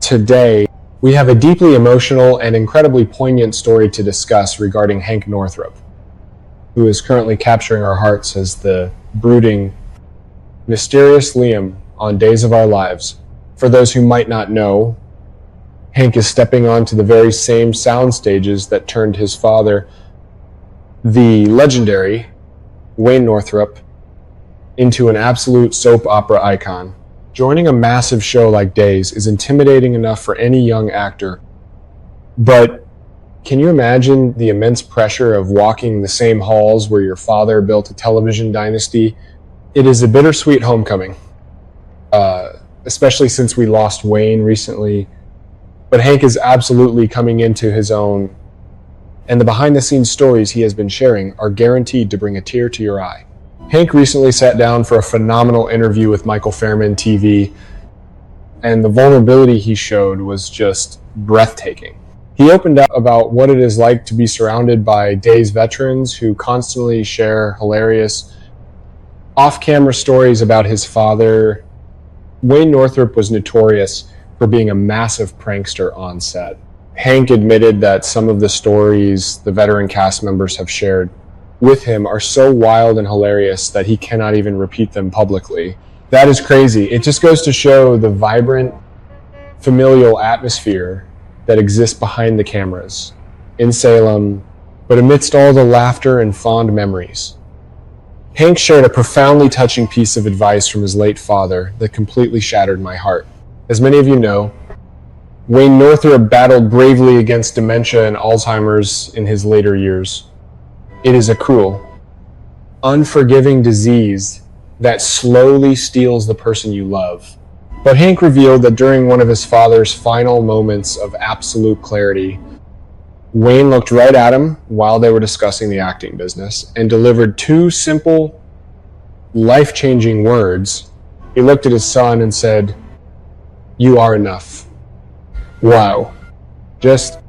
Today, we have a deeply emotional and incredibly poignant story to discuss regarding Hank Northrop, who is currently capturing our hearts as the brooding, mysterious Liam on Days of Our Lives. For those who might not know, Hank is stepping onto the very same sound stages that turned his father, the legendary Wayne Northrop, into an absolute soap opera icon. Joining a massive show like Days is intimidating enough for any young actor, but can you imagine the immense pressure of walking the same halls where your father built a television dynasty? It is a bittersweet homecoming, especially since we lost Wayne recently, but Hank is absolutely coming into his own, and the behind-the-scenes stories he has been sharing are guaranteed to bring a tear to your eye. Hank recently sat down for a phenomenal interview with Michael Fairman TV, and the vulnerability he showed was just breathtaking. He opened up about what it is like to be surrounded by Days veterans who constantly share hilarious off-camera stories about his father. Wayne Northrop was notorious for being a massive prankster on set. Hank admitted that some of the stories the veteran cast members have shared with him are so wild and hilarious that he cannot even repeat them publicly. That is crazy. It just goes to show the vibrant, familial atmosphere that exists behind the cameras in Salem, but amidst all the laughter and fond memories. Hank shared a profoundly touching piece of advice from his late father that completely shattered my heart. As many of you know, Wayne Northrop battled bravely against dementia and Alzheimer's in his later years. It is a cruel, unforgiving disease that slowly steals the person you love. But Hank revealed that during one of his father's final moments of absolute clarity, Wayne looked right at him while they were discussing the acting business and delivered two simple, life-changing words. He looked at his son and said, "You are enough." Wow. Just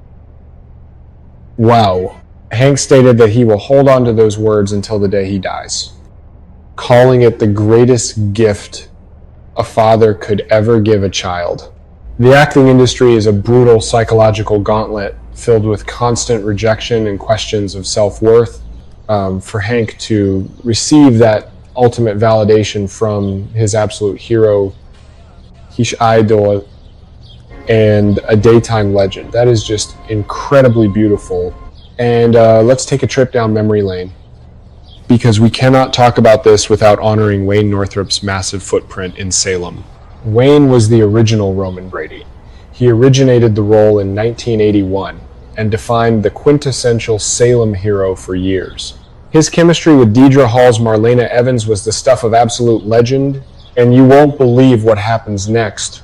wow. Hank stated that he will hold on to those words until the day he dies, calling it the greatest gift a father could ever give a child. The acting industry is a brutal psychological gauntlet filled with constant rejection and questions of self-worth. For Hank to receive that ultimate validation from his absolute hero, his idol, and a daytime legend, that is just incredibly beautiful. And let's take a trip down memory lane, because we cannot talk about this without honoring Wayne Northrop's massive footprint in Salem. Wayne was the original Roman Brady. He originated the role in 1981 and defined the quintessential Salem hero for years. His chemistry with Deidre Hall's Marlena Evans was the stuff of absolute legend, and you won't believe what happens next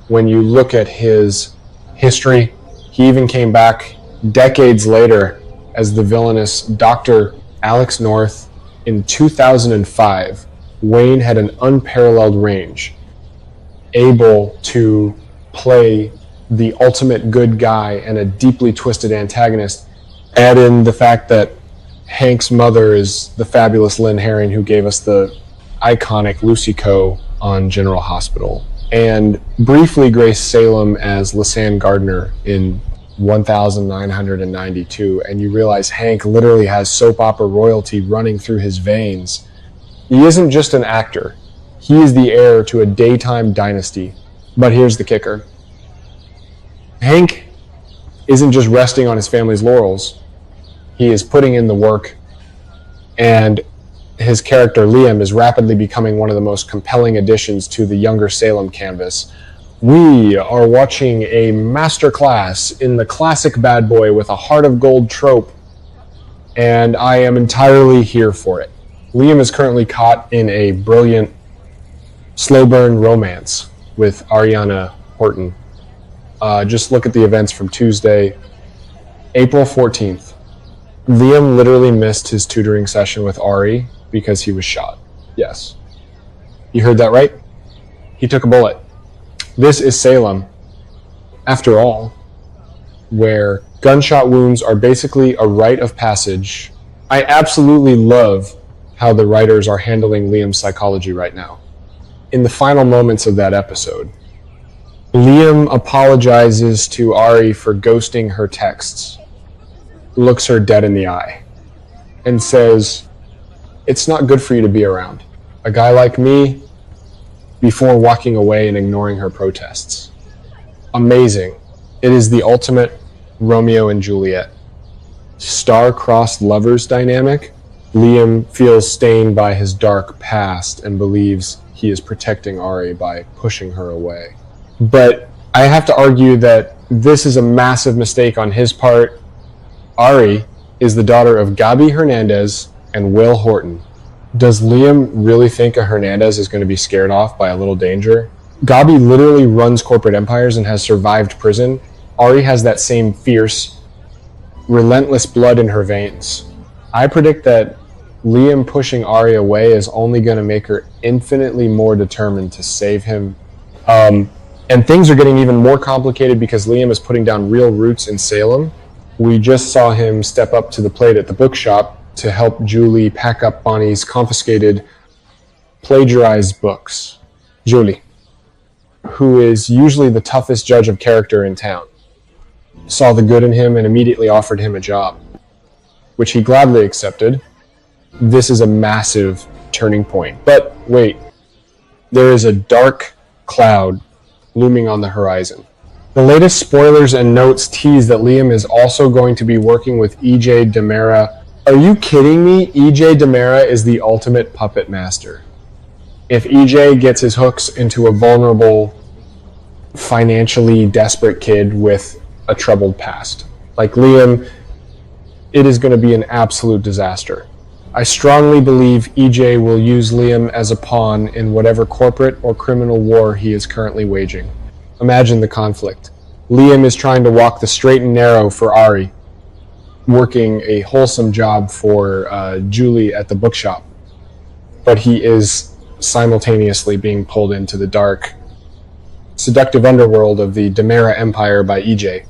when you look at his history. He even came back decades later as the villainous Dr. Alex North. In 2005, Wayne had an unparalleled range, able to play the ultimate good guy and a deeply twisted antagonist. Add in the fact that Hank's mother is the fabulous Lynn Herring, who gave us the iconic Lucy Coe on General Hospital, and briefly graced Salem as Lisanne Gardner in 1992, and you realize Hank literally has soap opera royalty running through his veins. He isn't just an actor. He is the heir to a daytime dynasty. But here's the kicker. Hank isn't just resting on his family's laurels. He is putting in the work, and his character Liam is rapidly becoming one of the most compelling additions to the younger Salem canvas. We are watching a masterclass in the classic bad boy with a heart of gold trope, and I am entirely here for it. Liam is currently caught in a brilliant slow burn romance with Ariana Horton. Just look at the events from Tuesday, April 14th. Liam literally missed his tutoring session with Ari because he was shot. Yes. You heard that right? He took a bullet. This is Salem, after all, where gunshot wounds are basically a rite of passage. I absolutely love how the writers are handling Liam's psychology right now. In the final moments of that episode, Liam apologizes to Ari for ghosting her texts, looks her dead in the eye, and says, "It's not good for you to be around a guy like me," before walking away and ignoring her protests. Amazing. It is the ultimate Romeo and Juliet. Star-crossed lovers dynamic. Liam feels stained by his dark past and believes he is protecting Ari by pushing her away. But I have to argue that this is a massive mistake on his part. Ari is the daughter of Gabi Hernandez and Will Horton. Does Liam really think a Hernandez is going to be scared off by a little danger? Gabi literally runs corporate empires and has survived prison. Ari has that same fierce, relentless blood in her veins. I predict that Liam pushing Ari away is only going to make her infinitely more determined to save him. And things are getting even more complicated because Liam is putting down real roots in Salem. We just saw him step up to the plate at the bookshop to help Julie pack up Bonnie's confiscated, plagiarized books. Julie, who is usually the toughest judge of character in town, saw the good in him and immediately offered him a job, which he gladly accepted. This is a massive turning point. But wait, there is a dark cloud looming on the horizon. The latest spoilers and notes tease that Liam is also going to be working with E.J. DiMera. Are you kidding me? E.J. DiMera is the ultimate puppet master. If E.J. gets his hooks into a vulnerable, financially desperate kid with a troubled past, like Liam, it is going to be an absolute disaster. I strongly believe E.J. will use Liam as a pawn in whatever corporate or criminal war he is currently waging. Imagine the conflict. Liam is trying to walk the straight and narrow for Ari, working a wholesome job for Julie at the bookshop, but he is simultaneously being pulled into the dark, seductive underworld of the DiMera Empire by EJ.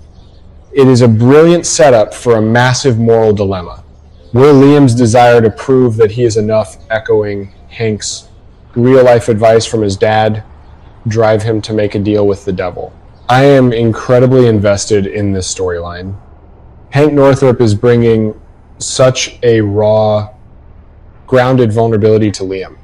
It is a brilliant setup for a massive moral dilemma. Will Liam's desire to prove that he is enough, echoing Hank's real-life advice from his dad, drive him to make a deal with the devil? I am incredibly invested in this storyline. Hank Northrop is bringing such a raw, grounded vulnerability to Liam.